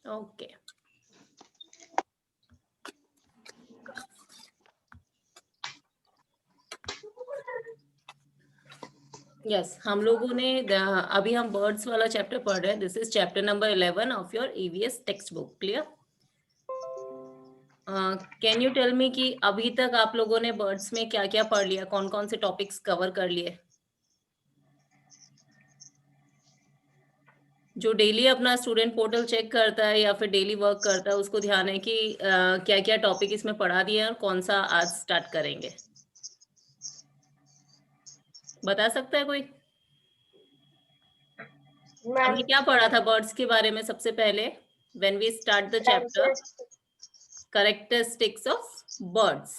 Okay. Yes, हम लोगों ने अभी हम बर्ड्स वाला चैप्टर पढ़ रहे हैं। This is chapter number 11 of your EVS textbook. Clear? Can you tell me कि अभी तक आप लोगों ने बर्ड्स में क्या क्या पढ़ लिया, कौन कौन से टॉपिक्स कवर कर लिए? जो डेली अपना स्टूडेंट पोर्टल चेक करता है या फिर डेली वर्क करता है, उसको ध्यान है कि क्या क्या टॉपिक इसमें पढ़ा दिए और कौन सा आज स्टार्ट करेंगे? बता सकता है कोई? हमने क्या पढ़ा था बर्ड्स के बारे में सबसे पहले? When we start the chapter, characteristics of birds,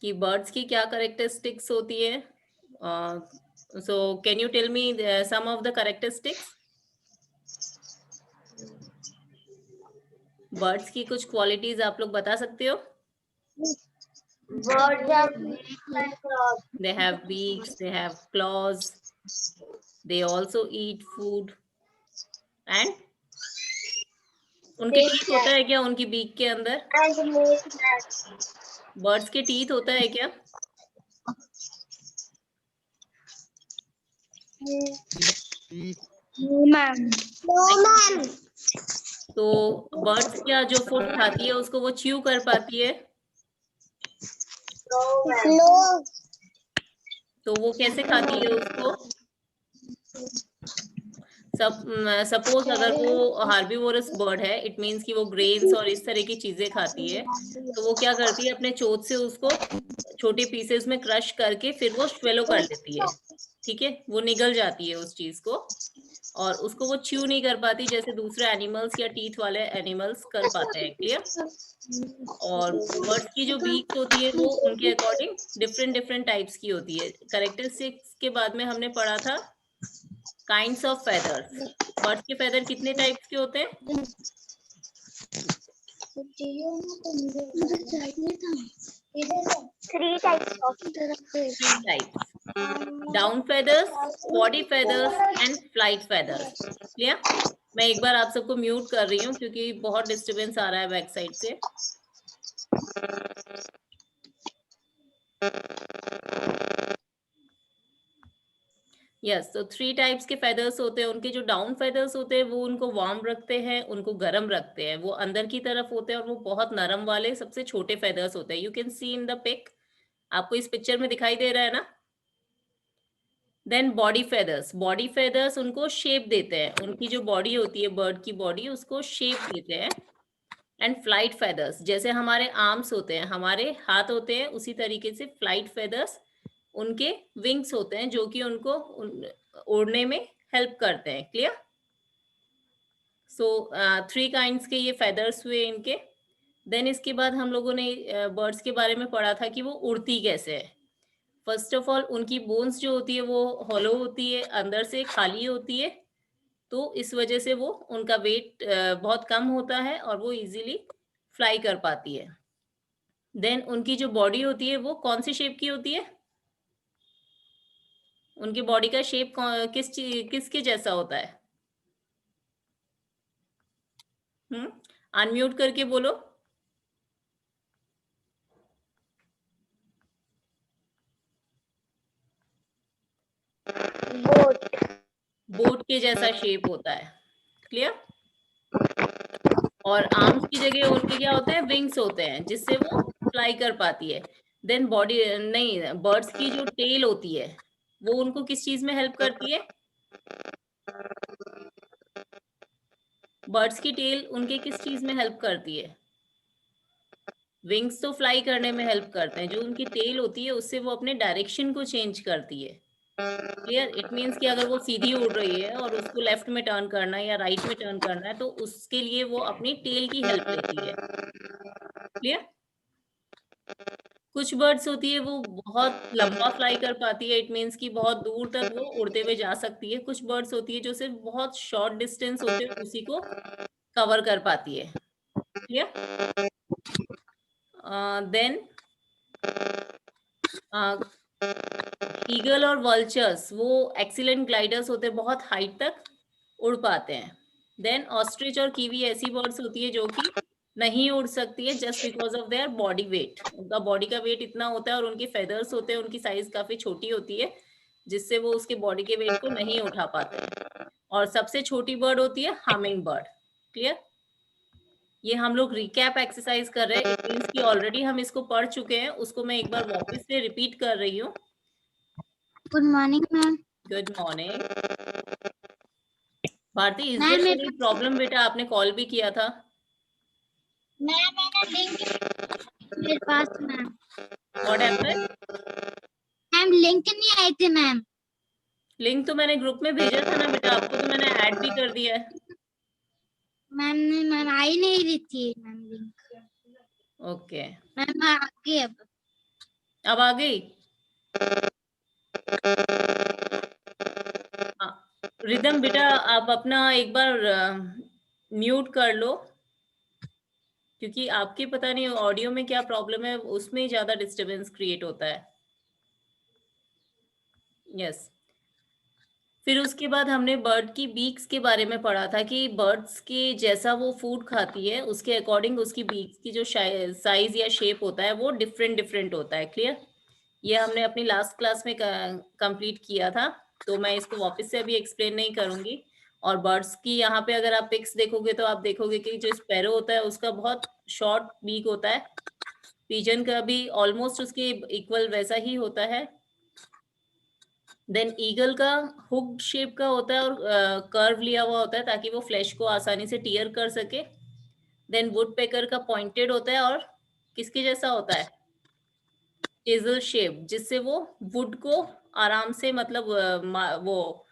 कि बर्ड्स की क्या कैरेक्टरिस्टिक्स होती है। So can you tell me some of the characteristics? Birds की कुछ क्वालिटीज आप लोग बता सकते हो? Birds have beaks and claws. They have beaks, they have claws, they also eat food, and उनके They टीथ होता है क्या उनकी बीक के अंदर? and make nests. बर्ड्स के टीथ होता है क्या? No, ma'am. No, ma'am. तो बर्ड्स क्या जो फूड खाती है उसको वो च्यू कर पाती है? No. तो वो कैसे खाती है उसको? सपोज अगर वो हार्बीवोरस बर्ड है, इट मीन्स कि वो ग्रेन्स और इस तरह की चीजें खाती है, तो वो क्या करती है, अपने चोंच से उसको छोटे पीसेस में क्रश करके फिर वो स्वेलो कर लेती है। ठीक है, वो निगल जाती है उस चीज को, और उसको वो च्यू नहीं कर पाती जैसे दूसरे एनिमल्स या टीथ वाले एनिमल्स कर पाते हैं। क्लियर? और बर्ड्स की जो बीक्स होती है वो उनके अकॉर्डिंग डिफरेंट डिफरेंट टाइप्स की होती है। कैरेक्टरिस्टिक्स के बाद में हमने पढ़ा था काइंड्स ऑफ फेदर्स। बर्ड्स के फेदर कितने टाइप्स के होते हैं? Three types of. Three types: down feathers, body feathers and flight feathers. Clear? मैं एक बार आप सबको म्यूट कर रही हूँ क्योंकि बहुत डिस्टरबेंस आ रहा है बैक साइड से। यस, तो थ्री टाइप्स के फेदर्स होते हैं। उनके जो डाउन फेदर्स होते हैं वो उनको वार्म रखते हैं, उनको गर्म रखते हैं, वो अंदर की तरफ होते हैं और वो बहुत नरम वाले सबसे छोटे फेदर्स होते हैं। You can see in the pic, आपको इस पिक्चर में दिखाई दे रहा है ना? Then body feathers, body feathers उनको शेप देते हैं, उनकी जो बॉडी होती है बर्ड की बॉडी उसको शेप देते हैं। एंड फ्लाइट फेदर्स, जैसे हमारे आर्म्स होते हैं, हमारे हाथ होते हैं, उसी तरीके से फ्लाइट फेदर्स उनके विंग्स होते हैं जो कि उनको उड़ने में हेल्प करते हैं। क्लियर? सो थ्री काइंड्स के ये फेदर्स हुए इनके। देन इसके बाद हम लोगों ने बर्ड्स के बारे में पढ़ा था कि वो उड़ती कैसे है। फर्स्ट ऑफ ऑल उनकी बोन्स जो होती है वो हॉलो होती है, अंदर से खाली होती है, तो इस वजह से वो उनका वेट बहुत कम होता है और वो इजीली फ्लाई कर पाती है। देन उनकी जो बॉडी होती है वो कौन सी शेप की होती है? उनकी बॉडी का शेप किसके जैसा होता है? अनम्यूट करके बोलो। बोट के जैसा शेप होता है। क्लियर? और आर्म्स की जगह उनके क्या होते हैं? विंग्स होते हैं जिससे वो फ्लाई कर पाती है। देन बॉडी नहीं, बर्ड्स की जो टेल होती है वो उनको किस चीज में हेल्प करती है? बर्ड्स की टेल उनके किस चीज में हेल्प करती है? विंग्स तो फ्लाई करने में हेल्प करते हैं, जो उनकी टेल होती है उससे वो अपने डायरेक्शन को चेंज करती है। क्लियर? इट मीन्स कि अगर वो सीधी उड़ रही है और उसको लेफ्ट में टर्न करना है या राइट में टर्न करना है तो उसके लिए वो अपनी टेल की हेल्प लेती है। क्लियर? कुछ बर्ड्स होती है वो बहुत लंबा फ्लाई कर पाती है, इट मीन्स कि बहुत दूर तक वो उड़ते हुए जा सकती है। कुछ बर्ड्स होती है जो सिर्फ बहुत शॉर्ट डिस्टेंस होते हैं उसी को कवर कर पाती है। क्लियर? देन ईगल और वल्चर्स वो एक्सीलेंट ग्लाइडर्स होते हैं, बहुत हाइट तक उड़ पाते हैं। देन ऑस्ट्रिच और कीवी ऐसी बर्ड्स होती है जो कि नहीं उड़ सकती है just because of their body weight. उनका बॉडी का वेट इतना होता है और उनके फेदर्स होते हैं, उनकी साइज काफी छोटी होती है जिससे वो उसके बॉडी के वेट को नहीं उठा पाते हैं। और सबसे छोटी बर्ड होती है हमिंग बर्ड। क्लियर? ये हम लोग रिकैप एक्सरसाइज कर रहे हैं। इट मीन्स कि ऑलरेडी हम इसको पढ़ चुके हैं, उसको मैं एक बार वापस से रिपीट कर रही हूँ। Good morning ma'am. Good morning. Bharti, is ma'am there any problem? बेटा आपने कॉल भी किया था। मैंने लिंक मेरे पास ma'am. What happened? Ma'am link नहीं आई थी मैम। लिंक तो मैंने ग्रुप में भेजा था ना बेटा, आपको तो मैंने ऐड भी कर दिया है। मैम आई नहीं रही थी मैम लिंक। ओके, मैम आ गई अब आ गई। हाँ, रिदम बेटा आप अपना एक बार म्यूट कर लो, क्योंकि आपके पता नहीं ऑडियो में क्या प्रॉब्लम है, उसमें ज्यादा डिस्टरबेंस क्रिएट होता है। यस। फिर उसके बाद हमने बर्ड की बीक्स के बारे में पढ़ा था कि बर्ड्स के जैसा वो फूड खाती है उसके अकॉर्डिंग उसकी बीक्स की जो साइज या शेप होता है वो डिफरेंट डिफरेंट होता है। क्लियर? ये हमने अपनी लास्ट क्लास में कंप्लीट किया था, तो मैं इसको वापस से अभी एक्सप्लेन नहीं करूंगी। और बर्ड्स की यहाँ पे अगर आप पिक्स देखोगे तो आप देखोगे कि जो स्पैरो होता है उसका बहुत शॉर्ट बीक होता है। पिजन का भी ऑलमोस्ट उसके इक्वल वैसा ही होता है। देन ईगल का हुक शेप का होता है और कर्व लिया हुआ होता है ताकि वो फ्लैश को आसानी से टीयर कर सके। देन वुड पेकर का पॉइंटेड होता है और किसके जैसा होता है? चेजल शेप, जिससे वो वुड को आराम से मतलब वो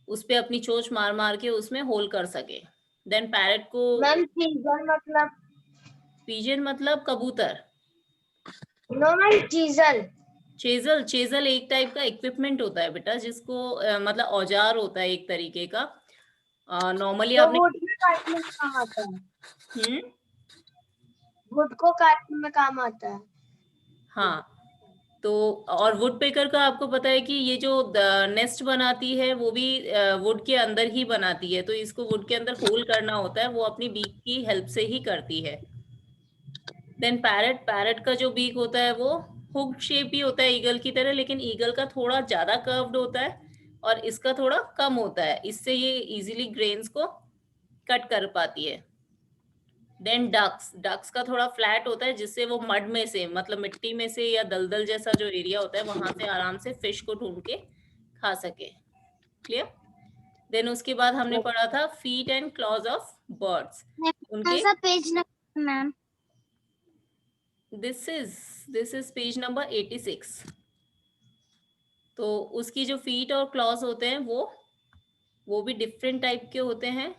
उस पे अपनी चोंच मार मार के उसमें होल कर सके। देन पैरट को मैम चीजल मतलब पिजन मतलब कबूतर। No ma'am chisel. Chisel, chisel एक टाइप का इक्विपमेंट होता है बेटा, जिसको मतलब औजार होता है एक तरीके का। नॉर्मली तो आपने वुड में काटने में काम आता है। हम्म वुड को काटने में काम आता है। हाँ, तो और वुड पेकर का आपको पता है कि ये जो नेस्ट बनाती है वो भी वुड के अंदर ही बनाती है, तो इसको वुड के अंदर होल करना होता है, वो अपनी बीक की हेल्प से ही करती है। देन पैरट, पैरट का जो बीक होता है वो हुक शेप ही होता है ईगल की तरह, लेकिन ईगल का थोड़ा ज्यादा कर्व्ड होता है और इसका थोड़ा कम होता है, इससे ये इजीली ग्रेन्स को कट कर पाती है। देन डक्स, डक्स का थोड़ा फ्लैट होता है जिससे वो मड में से मतलब मिट्टी में से या दलदल जैसा जो एरिया होता है वहां से आराम से फिश को ढूंढ के खा सके। क्लियर? देन उसके बाद हमने पढ़ा था feet and clause of birds. कौन उनके सा page number ma'am? This is page number 86। तो उसकी जो फीट और क्लॉज होते हैं वो भी डिफरेंट टाइप के होते हैं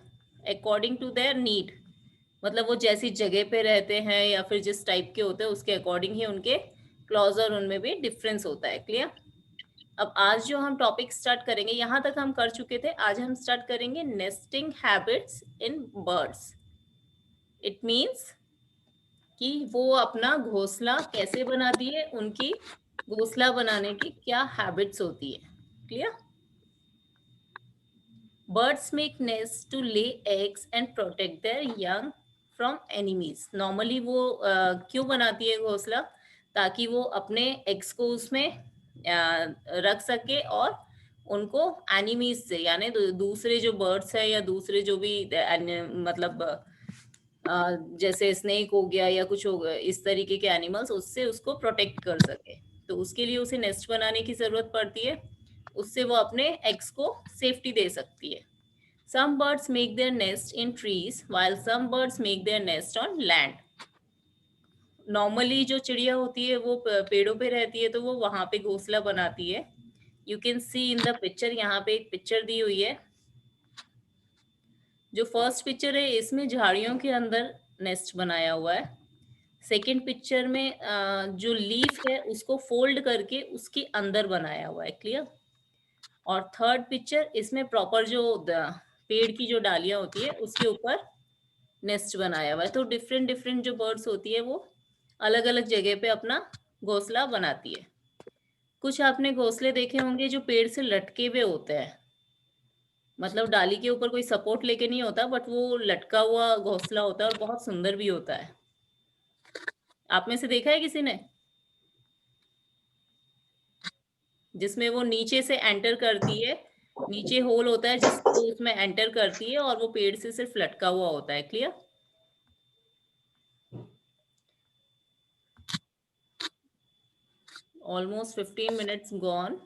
अकॉर्डिंग टू देयर नीड। मतलब वो जैसी जगह पे रहते हैं या फिर जिस टाइप के होते हैं उसके अकॉर्डिंग ही उनके क्लॉज और उनमें भी डिफरेंस होता है। क्लियर? अब आज जो हम टॉपिक स्टार्ट करेंगे, यहाँ तक हम कर चुके थे, आज हम स्टार्ट करेंगे nesting habits in birds. It means कि वो अपना घोंसला कैसे बनाती है, उनकी घोंसला बनाने की क्या हैबिट्स होती है। Clear? Birds make nests to lay eggs and protect their young from enemies. Normally वो क्यों बनाती है घोंसला? ताकि वो अपने एग्स को उसमें रख सके और उनको एनिमीज से यानी दूसरे जो बर्ड्स है या दूसरे जो भी मतलब जैसे स्नेक हो गया या कुछ हो गया इस तरीके के एनिमल्स, उससे उसको प्रोटेक्ट कर सके। तो उसके लिए उसे नेस्ट बनाने की जरूरत पड़ती है, उससे वो अपने एग्स को सेफ्टी दे सकती है। Some birds make their nest in trees while some birds make their nest on land. Normally जो चिड़िया होती है वो पेड़ों पे रहती है तो वो वहां पे घोंसला बनाती है। You can see in the picture, यहाँ पे एक पिक्चर दी हुई है। जो फर्स्ट पिक्चर है इसमें झाड़ियों के अंदर नेस्ट बनाया हुआ है। सेकंड पिक्चर में जो लीफ है उसको फोल्ड करके उसके अंदर बनाया हुआ है। क्लियर? और थर्ड पिक्चर इसमें प्रॉपर जो पेड़ की जो डालियां होती है उसके ऊपर नेस्ट बनाया हुआ है। तो डिफरेंट डिफरेंट जो बर्ड्स होती है वो अलग अलग जगह पे अपना घोंसला बनाती है। कुछ आपने घोंसले देखे होंगे जो पेड़ से लटके हुए होते हैं, मतलब डाली के ऊपर कोई सपोर्ट लेके नहीं होता, बट वो लटका हुआ घोंसला होता है और बहुत सुंदर भी होता है। आप में से देखा है किसी ने, जिसमें वो नीचे से एंटर करती है, नीचे होल होता है जिससे वो उसमें एंटर करती है और वो पेड़ से सिर्फ लटका हुआ होता है। क्लियर? ऑलमोस्ट 15 मिनट्स गॉन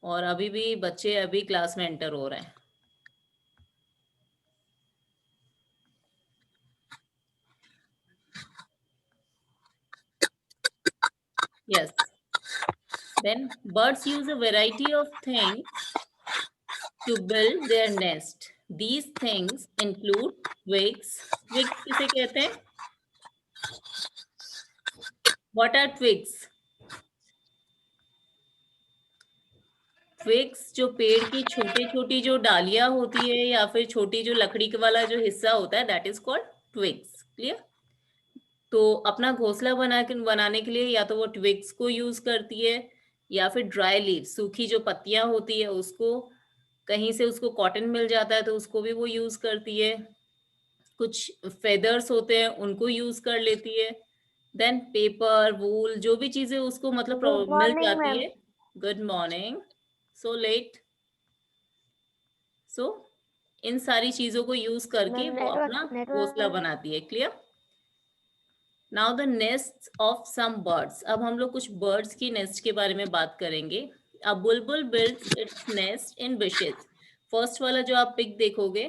और अभी भी बच्चे अभी क्लास में एंटर हो रहे हैं। Yes. Then birds use a variety of things to build their nest. These things include twigs. Twigs किसे कहते हैं? What are twigs? Twigs जो पेड़ की छोटी छोटी जो डालियां होती है या फिर छोटी जो लकड़ी वाला जो हिस्सा होता है, that is called twigs. Clear? तो अपना घोंसला बनाने के लिए या तो वो ट्विग्स को यूज करती है या फिर ड्राई लीव, सूखी जो पत्तियां होती है उसको, कहीं से उसको कॉटन मिल जाता है तो उसको भी वो यूज करती है, कुछ फेदर्स होते हैं उनको यूज कर लेती है, देन पेपर, वूल, जो भी चीजें उसको मतलब गुड मिल मॉर्निंग जाती मैम। है। Good morning, so late. So इन सारी चीजों को यूज करके मैम वो अपना नेटवर्क घोंसला नेटवर्क बनाती है। Clear? Now the nest of some birds. अब हम लोग कुछ बर्ड्स की नेस्ट के बारे में बात करेंगे। अ बुलबुल बिल्ड्स इट्स नेस्ट इन bushes। फर्स्ट वाला जो आप पिक देखोगे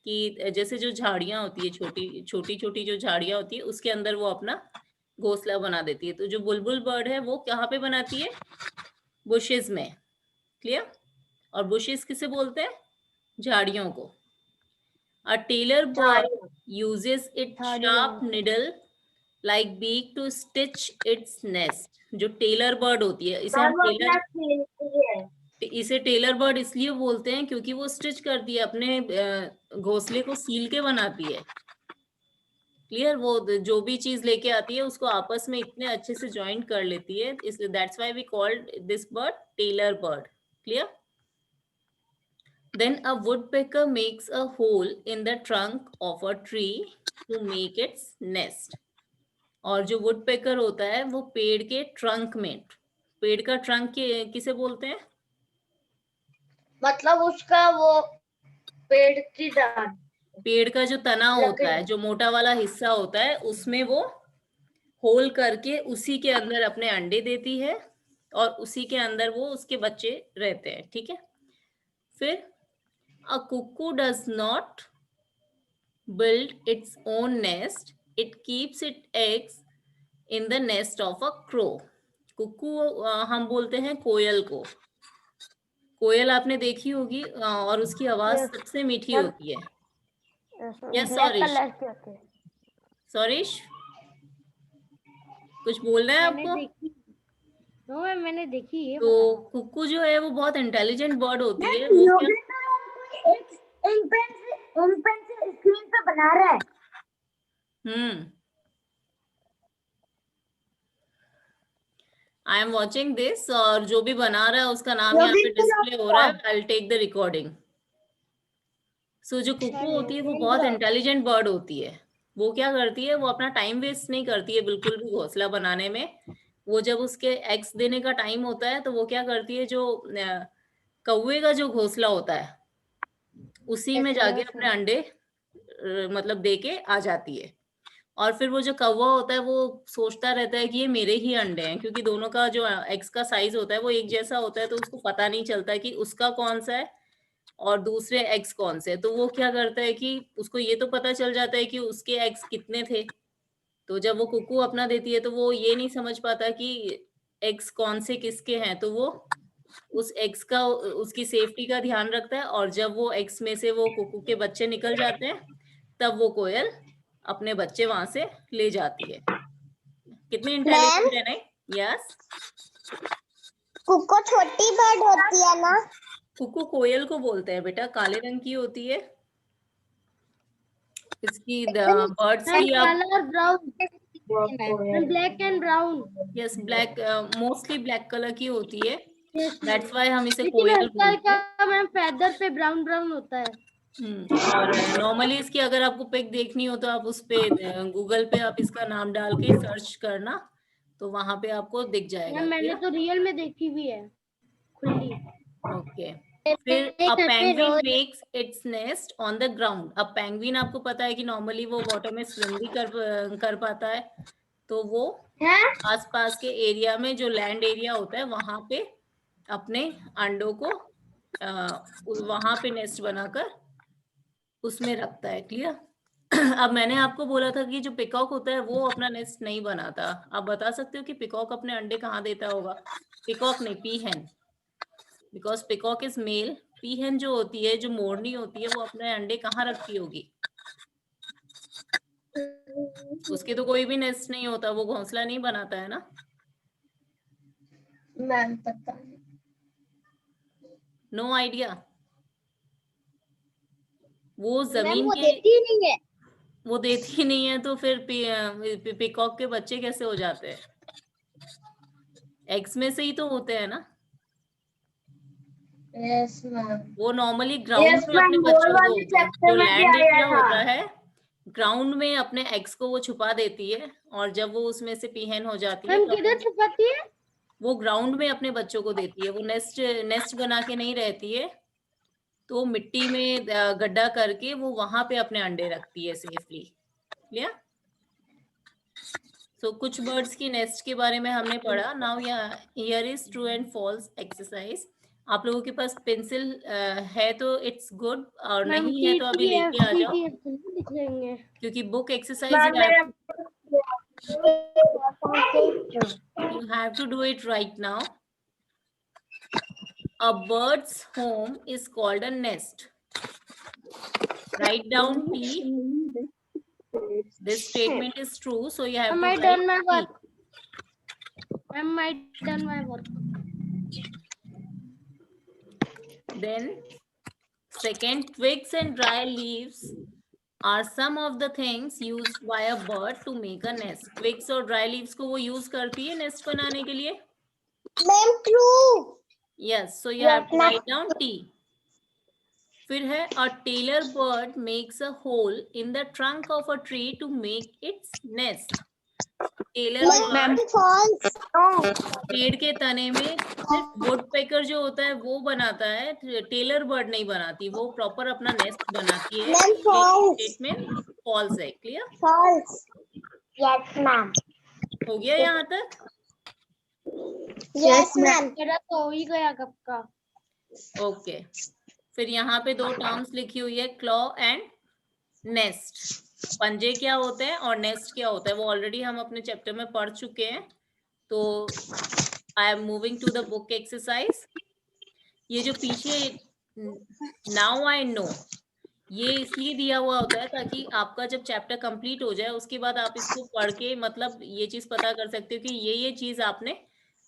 कि जैसे जो झाड़ियां होती है, छोटी छोटी छोटी जो झाड़ियां होती है उसके अंदर वो अपना घोंसला बना देती है। तो जो बुलबुल बर्ड है वो कहाँ पे बनाती है? बुशेस में। क्लियर? और बुशेस किसे बोलते हैं? झाड़ियों को। A tailor bird uses its sharp झाड़ियों। needle like beak to stitch its nest। जो टेलर बर्ड होती है, मैम वो अपना खेलती है। इसे टेलर बर्ड इसलिए बोलते हैं क्योंकि वो स्टिच करती है, अपने घोंसले को सील के बनाती है। क्लियर? वो जो भी चीज लेके आती है उसको आपस में इतने अच्छे से ज्वाइन कर लेती है, इसलिए that's why we called this bird tailor bird. Clear? Then a woodpecker makes a hole in the trunk of a tree to make its nest. और जो वुडपेकर होता है वो पेड़ के ट्रंक में, पेड़ का ट्रंक किसे बोलते हैं? मतलब उसका वो पेड़ की डाल पेड़ का जो तना होता है, लकड़ी। जो मोटा वाला हिस्सा होता है, उसमें वो होल करके उसी के अंदर अपने अंडे देती है और उसी के अंदर वो उसके बच्चे रहते हैं। ठीक है? फिर a cuckoo does not build its own nest, it keeps its eggs in the nest of a crow। कुक्कू हम बोलते हैं कोयल को। कोयल आपने देखी होगी और उसकी आवाज यस सबसे मीठी मैम। होती है। Yes black सौरिश। कलर के होते हैं। सौरिश, कुछ बोलना है मैंने आपको? देखी। नो मैम मैंने देखी है, तो बता रहा हूँ। कुक्कू जो है वो बहुत इंटेलिजेंट बर्ड होती है। मैम वो क्या, योगेंद्र कोई एक इन पेन से स्क्रीन पे बना रहा है। आई एम वॉचिंग दिस, और जो भी बना रहा है उसका नाम यहाँ पे डिस्प्ले हो रहा है। Yogendra I will take the recording. So जो कुक्कू सर होती है वो बहुत योगेंद्र। इंटेलिजेंट बर्ड होती है। वो क्या करती है, वो अपना टाइम वेस्ट नहीं करती है बिल्कुल भी घोंसला बनाने में। वो जब उसके एग्स देने का टाइम होता है तो वो क्या करती है, जो कौवे का जो घोंसला होता है उसी में जाके यस अपने मैम। अंडे मतलब दे के आ जाती है। और फिर वो जो कौवा होता है वो सोचता रहता है कि ये मेरे ही अंडे हैं, क्योंकि दोनों का जो एग्स का साइज होता है वो एक जैसा होता है, तो उसको पता नहीं चलता है कि उसका कौन सा है और दूसरे एग्स कौन से। तो वो क्या करता है कि उसको ये तो पता चल जाता है कि उसके एग्स कितने थे। तो जब वो कुकू अपना देती है तो वो ये नहीं समझ पाता कि एग्स कौन से किसके हैं, तो वो उस एग्स का, उसकी सेफ्टी का ध्यान रखता है। और जब वो एग्स में से वो कुकू के बच्चे निकल जाते हैं तब वो कोयल अपने बच्चे वहां से ले जाती है। कितनी मैम इंटेलिजेंट है नहीं? यस। कुको छोटी बर्ड होती है ना। कुकू कोयल को बोलते हैं बेटा, काले रंग की होती है। इसकी बर्ड्स मैम की आप, काला और brown. Ma'am black and brown. Yes black, mostly black colour की होती है। दैट्स व्हाई हम इसे लेकिन कोयल हल्का बोलते हैं। हल्का मैम फेदर पे ब्राउन ब्राउन होता है। और नॉर्मली इसकी अगर आपको पिक देखनी हो तो आप उस पे गूगल पे आप इसका नाम डाल के सर्च करना, तो वहां पे आपको दिख जाएगा। मैम मैंने तो रियल में देखी भी है खुली। ओके। फिर a penguin makes its nest on the ground. अब पेंगुइन आपको पता है कि नॉर्मली वो वाटर में स्विम भी कर पाता है, तो वो आसपास के एरिया में जो लैंड एरिया होता है वहां पे अपने अंडों को वहां पे नेस्ट बनाकर उसमें रखता है। क्लियर? अब मैंने आपको बोला था कि जो पिकॉक होता है वो अपना नेस्ट नहीं बनाता। आप बता सकते हो कि पिकॉक अपने अंडे कहाँ देता होगा? पिकॉक नहीं, पीहन, बिकॉज पिकॉक इज मेल। पीहन जो होती है, जो मोरनी होती है, वो अपने अंडे कहाँ रखती होगी? उसके तो कोई भी नेस्ट नहीं होता, वो घोंसला नहीं बनाता है ना। मैम पता नहीं। No idea. वो मैम जमीन वो के, देती ही नहीं है। वो देती ही नहीं है, तो फिर पिकॉक के बच्चे कैसे हो जाते हैं? एग्स में से ही तो होते हैं ना। Yes ma'am. वो नॉर्मली ग्राउंड यस में मैम, अपने गोल बच्चों वाले को, चैप्टर जो में भी लैंड आया एरिया था। होता है, ग्राउंड में अपने एग्स को वो छुपा देती है, और जब वो उसमें से पीहन हो जाती है मैम तो किधर छुपाती है? वो ग्राउंड में अपने बच्चों को देती है। वो नेस्ट बना के नहीं रहती है, तो मिट्टी में गड्ढा करके वो वहां पे अपने अंडे रखती है सेफली। क्लियर? सो कुछ बर्ड्स की नेस्ट के बारे में हमने पढ़ा। Now here is true and false exercise. आप लोगों के पास पेंसिल है तो इट्स गुड, और मैम नहीं है टी तो अभी टी एफ लेके आ टी जाओ, टी एफ लिख लेंगे। क्योंकि बुक एक्सरसाइज मैम मेरा you have to do it right now. A bird's home is called a nest. Write down T. This statement is true, so you have Am to I write done my T. work? Am I done my work? Then second, twigs and dry leaves are some of the things used by a bird to make a nest. Twigs और dry leaves को वो use करती है nest बनाने के लिए. Ma'am true. Yes, so you have to write down T. फिर है a tailor bird makes a hole in the trunk of a tree to make its nest. Tailor bird false. पेड़ के तने में सिर्फ वुड पेकर जो होता है वो बनाता है, टेलर बर्ड नहीं बनाती, वो प्रॉपर अपना नेस्ट बनाती है। Ma'am false. स्टेटमेंट फॉल्स है। क्लियर? फॉल्स। Yes ma'am. हो गया यहाँ तक? Yes ma'am. मेरा तो हो ही गया कब का। ओके। फिर यहाँ पे दो टर्म्स लिखी हुई है, क्लॉ एंड नेस्ट। पंजे क्या होते हैं और नेस्ट क्या होता है वो ऑलरेडी हम अपने चैप्टर में पढ़ चुके हैं। तो I am moving to the book exercise. ये जो पीछे नाउ आई नो, ये इसलिए दिया हुआ होता है ताकि आपका जब चैप्टर कंप्लीट हो जाए उसके बाद आप इसको पढ़ के मतलब ये चीज पता कर सकते हो कि ये चीज आपने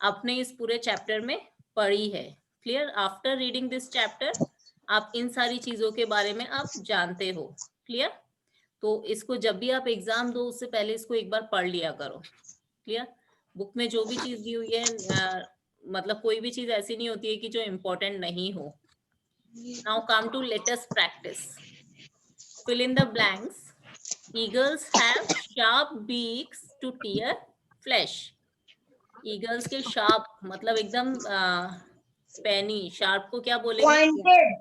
अपने इस पूरे चैप्टर में पढ़ी है। Clear? After reading this chapter आप इन सारी चीजों के बारे में आप जानते हो। क्लियर? तो इसको जब भी आप एग्जाम दो उससे पहले इसको एक बार पढ़ लिया करो। क्लियर? बुक में जो भी चीज दी हुई है मतलब कोई भी चीज ऐसी नहीं होती है कि जो इम्पोर्टेंट नहीं हो। Now come to let us practice. Fill in the blanks. Eagles have sharp beaks to tear flesh. Eagles के sharp मतलब एकदम स्पेनी। शार्प को क्या बोलेंगे? पॉइंटेड।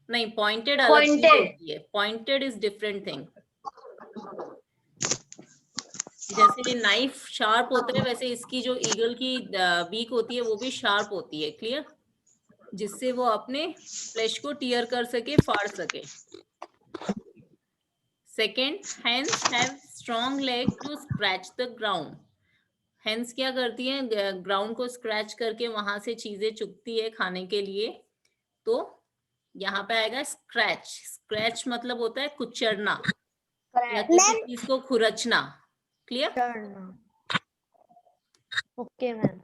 नहीं, पॉइंटेड अलग चीज होती है। Pointed is different thing. जैसे नाइफ शार्प होता है वैसे इसकी जो ईगल की बीक होती है वो भी शार्प होती है। क्लियर? जिससे वो अपने फ्लैश को टीयर कर सके, फाड़ सके। Second, hens have strong leg to scratch the ground. Hens क्या करती है? ग्राउंड को स्क्रैच करके वहां से चीजें चुगती है खाने के लिए। तो यहाँ पे आएगा स्क्रैच। स्क्रैच मतलब होता है कुचलना या किसी चीज को खुरचना। Clear? Okay ma'am.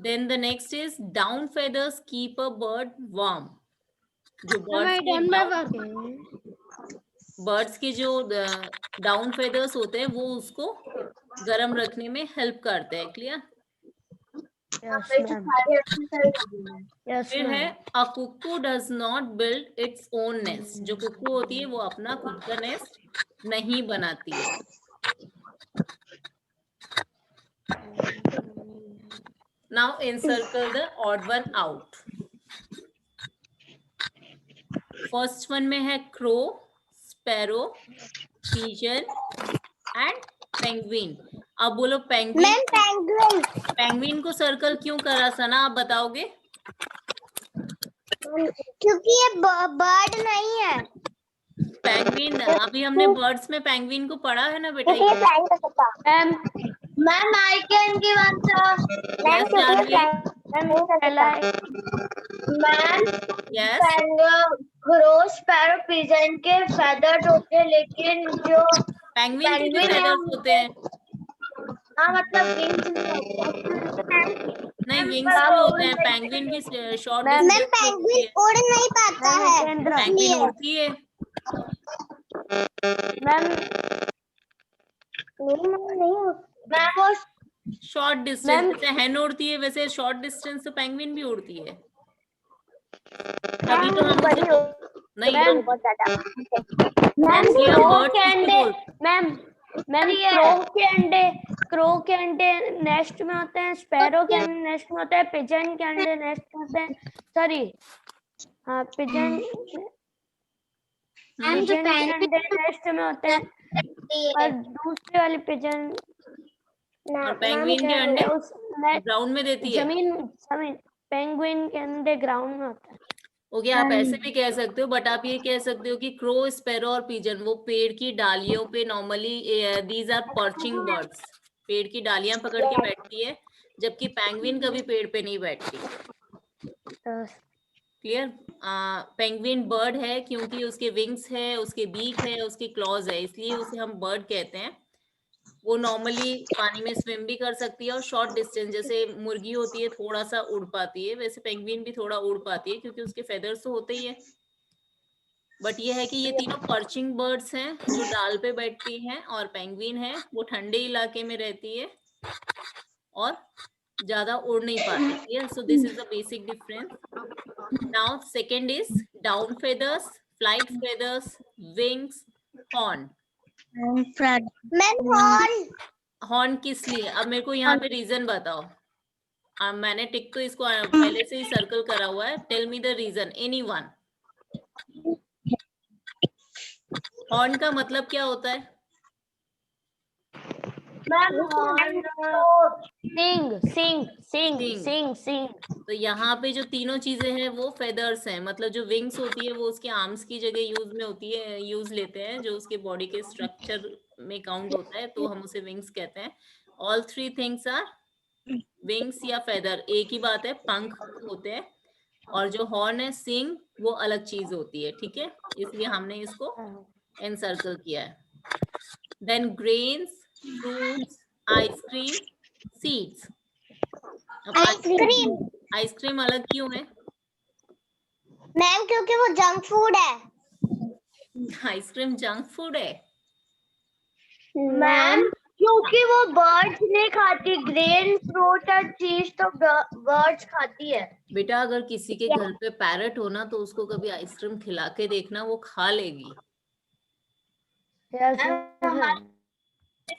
Then the next is down feathers keep a bird warm. जो बर्ड्स के जो डाउन फेदर्स होते हैं वो उसको गर्म रखने में हेल्प करते हैं। क्लियर? Yes, मेरी तो ma'am. सारी एक्सरसाइज हो गई है। Yes, फिर है ma'am. A cuckoo does not build its own nest. जो कुकू होती है वो अपना खुद का नेस्ट नहीं बनाती है। Now encircle the odd one out. First one में है crow, sparrow, pigeon and penguin. अब बोलो पेंगुइन। Ma'am penguin. पेंगुइन को सर्कल क्यों करा सना, आप बताओगे? क्योंकि ये बर्ड नहीं है। पेंगुइन, अभी हमने बर्ड्स में पेंगुइन को पढ़ा है ना बेटा। क्योंकि ये फ्लाइंग कर सकता है। Ma'am, ma'am I can give answer. Ma'am Yes, क्योंकि ये जानवी। फ्लाइंग नहीं कर पहला सकता। Ma'am yes, crow, sparrow, pigeon के फेदर्स होते हैं, लेकिन जो पेंगुइन के भी पेंगुइन है फेदर्स होते हैं। हाँ मतलब विंग्स नहीं होते। नहीं, विंग्स भी होते हैं। पेंगुइन भी शॉर्ट मैम, डिस्टेंस पे उड़ती है। उड़ नहीं पाता है। पेंगुइन उड़ती है। मैम, नहीं मैम वो शॉर्ट डिस्टेंस, मैम, जैसे hen उड़ती है वैसे शॉर्ट डिस्टेंस तो पेंगुइन भी उड़ती है। तभी तो हम उसे नहीं, मैम, बहुत ज्यादा। मोस्टली हम बर्ड्स के को अंडे, मैम, क्रो के अंडे नेस्ट में होते हैं, स्पैरो के अंडे नेस्ट में होते हैं, पिजन के अंडे नेस्ट में होते हैं, सॉरी, हाँ, पिजन के अंडे नेस्ट में होते हैं, और दूसरी वाली पिजन और पेंगुइन के अंडे उस ग्राउंड में देती है। जमीन पेंगुइन के अंडे ग्राउंड में होता है। ओके, आप ऐसे भी कह सकते हो, बट आप ये कह सकते हो कि क्रो, स्पैरो और पिजन वो पेड़ की डालियों पे normally these are perching birds, पेड़ की डालियां पकड़ के बैठती है, जबकि पेंगुइन कभी पेड़ पे नहीं बैठती। क्लियर? पेंगुइन बर्ड है क्योंकि उसके विंग्स है, उसके बीक है, उसके क्लॉज है, इसलिए उसे हम बर्ड कहते हैं। वो नॉर्मली पानी में स्विम भी कर सकती है और शॉर्ट डिस्टेंस, जैसे मुर्गी होती है थोड़ा सा उड़ पाती है, वैसे पेंगुइन भी थोड़ा उड़ पाती है क्योंकि उसके फेदर्स तो होते ही है। बट ये है कि ये तीनों पर्चिंग बर्ड्स हैं जो डाल पे बैठती हैं, और पेंगुइन है वो ठंडे इलाके में रहती है और ज्यादा उड़ नहीं पाती। Clear? So this is the basic difference. Now second is down feathers, flight feathers, wings, horn. Ma'am horn. Horn किस लिए? अब मेरे को यहाँ पे रीजन बताओ। मैंने टिक तो इसको पहले से ही सर्कल करा हुआ है। Tell me the reason, anyone. Horn का मतलब क्या होता है? सिंग। तो यहाँ पे जो तीनों चीजें हैं वो फेदर्स हैं, मतलब जो विंग्स होती है वो उसके आर्म्स की जगह यूज में होती है, यूज लेते हैं, जो उसके बॉडी के स्ट्रक्चर में काउंट होता है, तो हम उसे विंग्स कहते हैं। All three things are wings या फेदर, एक ही बात है, पंख होते हैं। और जो हॉर्न है, सिंग, वो अलग चीज होती है। ठीक है, इसलिए हमने इसको एनसर्कल किया है। Then grains, fruits, ice cream, seeds. Ice cream. Ice cream अलग क्यों है? मैम क्योंकि वो जंक फूड है। आइसक्रीम जंक फूड है? मैम क्योंकि वो बर्ड्स नहीं खाती, ग्रेन, फ्रूट और चीज तो बर्ड्स खाती है। बेटा अगर किसी के घर पे पैरट हो ना, तो उसको कभी आइसक्रीम खिला के देखना, वो खा लेगी।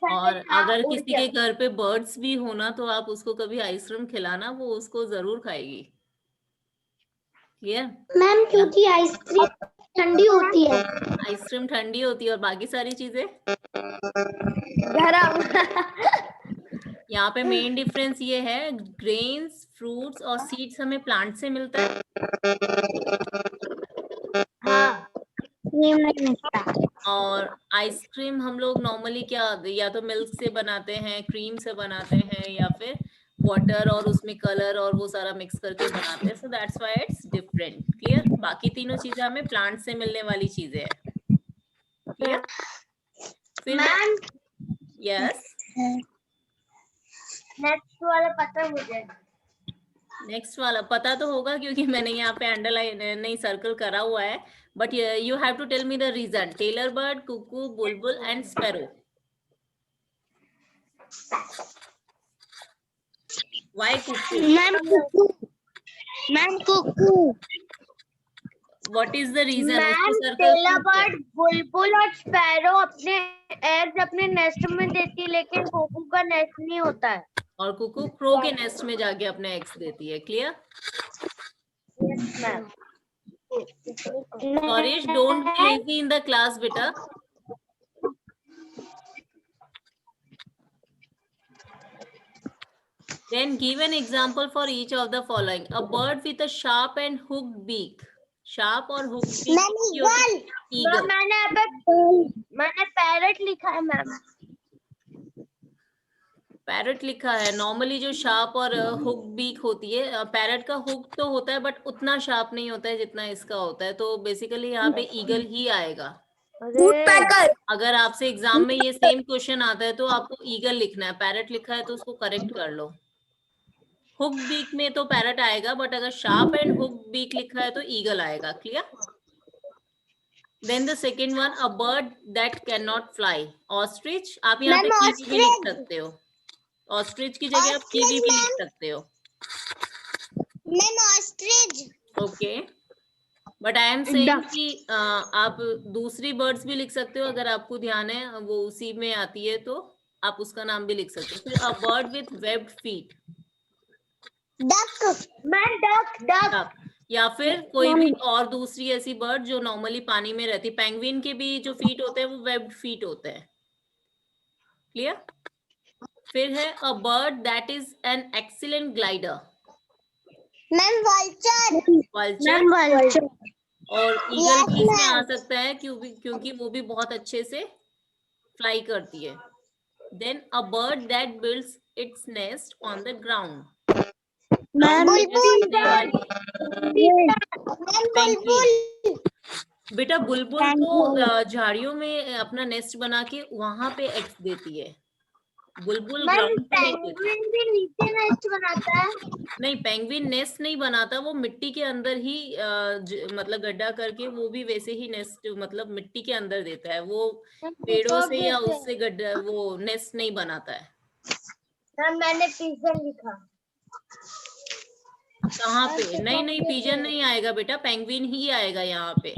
और अगर किसी के घर पे बर्ड्स भी हो ना, तो आप उसको कभी आइसक्रीम खिलाना, वो उसको जरूर खाएगी। क्लियर? मैम क्योंकि आइसक्रीम ठंडी होती है। आइसक्रीम ठंडी होती है और बाकी सारी चीजें गरम। यहाँ पे मेन डिफरेंस ये है, ग्रेन्स, फ्रूट्स और सीड्स हमें प्लांट से मिलता है। हाँ, और आइसक्रीम हम लोग नॉर्मली क्या, या तो मिल्क से बनाते हैं, क्रीम से बनाते हैं, या फिर वाटर और उसमें कलर और वो सारा मिक्स करके बनाते हैं। So that's why it's different. Clear? बाकी तीनों चीजें हमें प्लांट से मिलने वाली चीजें हैं। क्लियर? फिर यस, नेक्स्ट वाला पता मुझे। नेक्स्ट वाला पता तो होगा क्योंकि मैंने यहाँ पे अंडरलाइन नहीं, सर्कल करा हुआ है। But you have to tell me the reason. Tailor bird, cuckoo, bulbul and sparrow. Why cuckoo? Ma'am cuckoo. What is the reason? Ma'am उसको सर्कल टेला क्यों किया? बर्ड बुलबुल और स्पैरो अपने एग्स अपने नेस्ट में देती है, लेकिन कुकू का नेस्ट नहीं होता है। और कुकू क्रो के नेस्ट में जाके अपने एग्स देती है। Clear? Ma'am Gauresh, don't be lazy in the class, beta. Then give an example for each of the following. A bird with a sharp and hooked beak. Sharp और hooked beak की होती है? Eagle. मैंने parrot लिखा है ma'am. Parrot लिखा है। Normally जो शार्प और हुक बीक होती है, पैरट का हुक तो होता है बट उतना शार्प नहीं होता है जितना इसका होता है, तो बेसिकली यहाँ पे ईगल ही आएगा। अगर आपसे एग्जाम में ये सेम क्वेश्चन आता है तो आपको ईगल लिखना है। पैरट लिखा है तो उसको करेक्ट कर लो। हुक बीक में तो पैरट आएगा, बट अगर शार्प एंड हुक बीक लिखा है तो ईगल आएगा। Clear? Then the second one, a bird that can not fly. Ostrich. आप यहाँ पे कीवी भी लिख सकते हो। ऑस्ट्रिच की जगह आप कीवी भी लिख सकते हो। Ma'am ostrich. Okay, but I am saying कि आप दूसरी बर्ड्स भी लिख सकते हो, अगर आपको ध्यान है वो उसी में आती है तो आप उसका नाम भी लिख सकते हो। फिर a bird with webbed feet. Duck. मैं डक। या फिर कोई भी और दूसरी ऐसी बर्ड जो नॉर्मली पानी में रहती है। पेंगुइन के भी जो फीट होते हैं वो वेब्ड फीट होते हैं। क्लियर? फिर है अ bird that is an excellent glider. Ma'am vulture. Vulture. और ईगल भी इसमें आ सकता है क्योंकि वो भी बहुत अच्छे से फ्लाई करती है। Then a bird that builds its nest on the ground. बेटा बुलबुल तो झाड़ियों में अपना नेस्ट बना के वहां पे एग्स देती है। बुलबुल ग्राउंड पे नहीं देती। पेंगुइन भी नीचे नेस्ट बनाता है। नहीं, पेंगुइन नेस्ट नहीं बनाता, वो मिट्टी के अंदर ही मतलब गड्ढा करके वो भी वैसे ही नेस्ट मतलब मिट्टी के अंदर देता है। वो पेड़ों से या उससे गड्ढा वो नेस्ट नहीं बनाता है। मैम मैंने पिजन लिखा। कहाँ पे? नहीं, पिजन नहीं आएगा बेटा, पेंगुइन ही आएगा यहाँ पे।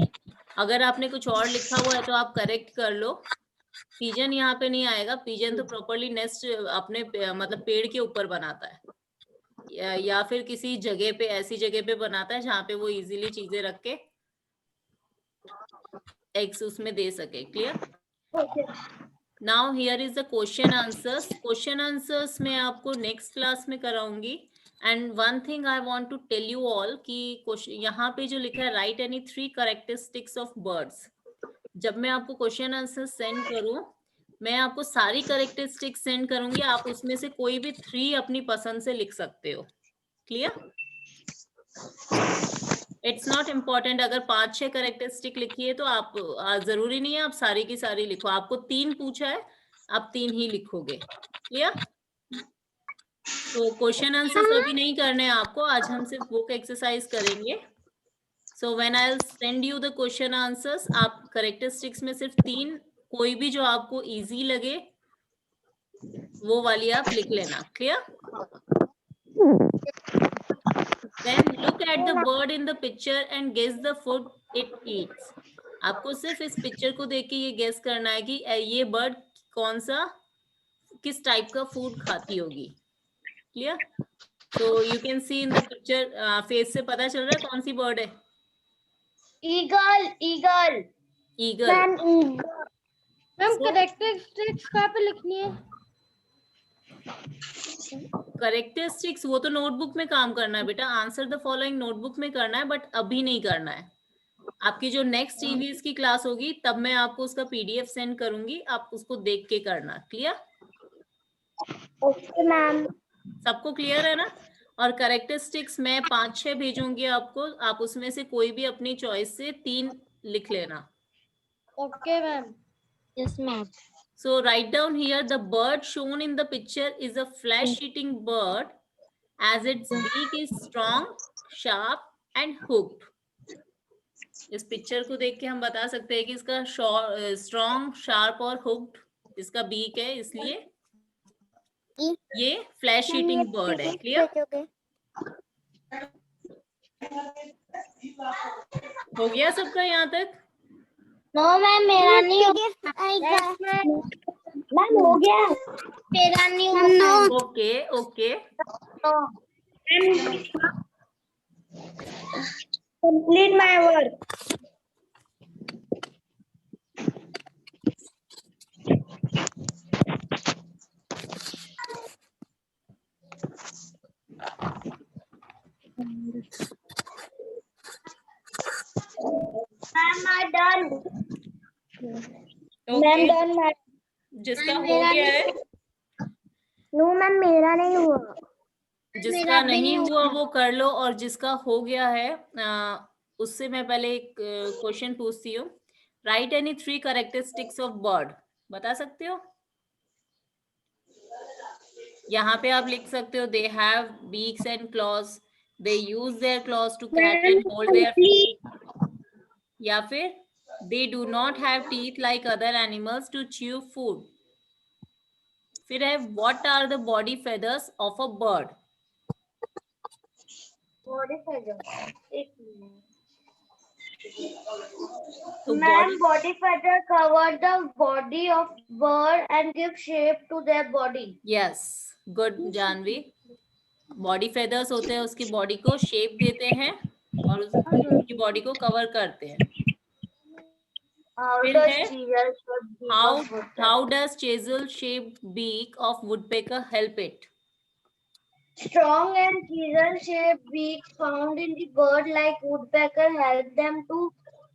अगर आपने कुछ और लिखा हुआ है तो आप करेक्ट कर लो। पिजन यहाँ पे नहीं आएगा। पिजन तो प्रॉपरली नेस्ट अपने मतलब पेड़ के ऊपर बनाता है, या फिर किसी जगह पे, ऐसी जगह पे बनाता है जहाँ पे वो इजीली चीजें रख के एग्स उसमें दे सके। Clear? Now here is the question answers. Question answers मैं आपको नेक्स्ट क्लास में कराऊंगी। And one thing I want to tell you all कि यहाँ पे जो लिखा है right any 3 characteristics of birds. जब मैं आपको क्वेश्चन आंसर सेंड करूं, मैं आपको सारी कैरेक्टरिस्टिक्स सेंड करूंगी। आप उसमें से कोई भी 3 अपनी पसंद से लिख सकते हो। क्लियर? इट्स नॉट इम्पॉर्टेंट अगर 5-6 कैरेक्टरिस्टिक लिखी है तो आप जरूरी नहीं है आप सारी की सारी लिखो। आपको 3 पूछा है, आप 3 ही लिखोगे। क्लियर? तो क्वेश्चन आंसर्स अभी नहीं करने हैं आपको, आज हम सिर्फ बुक एक्सरसाइज करेंगे। So when I will send you the question answers, आप कैरेक्टरिस्टिक्स में सिर्फ 3 कोई भी जो आपको इजी लगे वो वाली आप लिख लेना। Clear? Then look at the bird in the picture and guess the food it eats. आपको सिर्फ इस पिक्चर को देख के ये गेस करना है कि ये बर्ड कौन सा किस टाइप का फूड खाती होगी। क्लियर? तो you can see in the picture, face से पता चल रहा है कौन सी बर्ड है। ईगल। मैम कैरेक्टरिस्टिक्स कहाँ पे लिखनी है? कैरेक्टरिस्टिक्स वो तो नोटबुक में काम करना है बेटा। आंसर द फॉलोइंग नोटबुक में करना है, बट अभी नहीं करना है। आपकी जो नेक्स्ट ईवीएस की क्लास होगी तब मैं आपको उसका पीडीएफ सेंड करूंगी, आप उसको देख के करना। क्लियर? Okay ma'am. सबको क्लियर है ना? और कैरेक्टरिस्टिक्स मैं 5-6 भेजूंगी आपको, आप उसमें से कोई भी अपनी चॉइस से 3 लिख लेना। Okay ma'am. Yes ma'am. So write down here, the bird shown in the picture is a flesh-eating bird as its beak is strong, sharp and hooked. इस पिक्चर को देख के हम बता सकते हैं कि इसका स्ट्रॉन्ग, शार्प और हुक्ड इसका बीक है, इसलिए ये फ्लैश ईटिंग बर्ड है। क्लियर? हो गया सबका यहाँ तक? नो मैम मेरा नहीं मैम हो गया मेरा नहीं हुआ okay okay. Complete my work ma'am I done ma'am okay, done ma'am जिसका हो गया है, नो मैम मेरा नहीं हुआ जिसका नहीं हुआ वो कर लो, और जिसका हो गया है उससे मैं पहले एक क्वेश्चन पूछती हूँ। Write any 3 characteristics of bird. बता सकते हो? यहाँ पे आप लिख सकते हो they have beaks and claws, they use their claws to catch and hold their food, या फिर they do not have teeth like other animals to chew food. फिर है what are the body feathers of a bird. Body feather एक minute तो ma'am body feather cover the body of bird and give shape to their body. Yes, good Janvi. Body feathers होते हैं, उसकी body को shape देते हैं और उसकी बॉडी को कवर करते हैं। How फिर does है chisel shape beak how of woodpecker? how does chisel shaped beak of woodpecker help it? Strong and chisel shaped beaks found in the bird like woodpecker help them to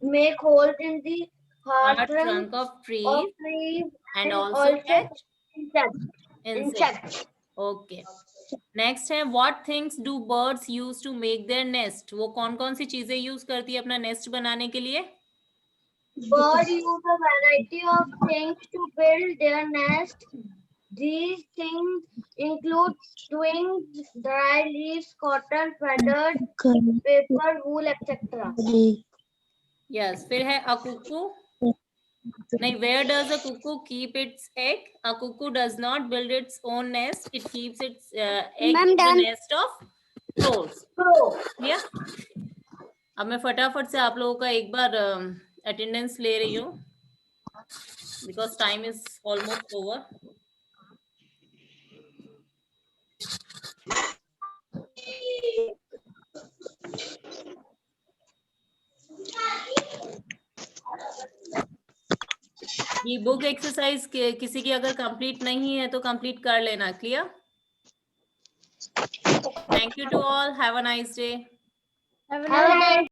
make holes in the hard Hard trunk trunk of of trees trees and also catch insects. insects. Okay. Next है what things do birds use to make their nest. वो कौन कौन सी चीजें use करती है अपना nest बनाने के लिए? Birds use a variety of things to build their nest. These things include twigs, dry leaves, cotton, feathers, paper, wool, etc. Yes. फिर है अ कुकू। नहीं, where does a cuckoo keep its egg? A cuckoo does not build its own nest, it keeps its egg in the nest of crows. या अब मैं फटाफट से आप लोगों का एक बार अटेंडेंस ले रही हूँ because time is almost over. ये बुक एक्सरसाइज किसी की अगर कंप्लीट नहीं है तो कंप्लीट कर लेना। Clear? Thank you to all, have a nice day. Have a nice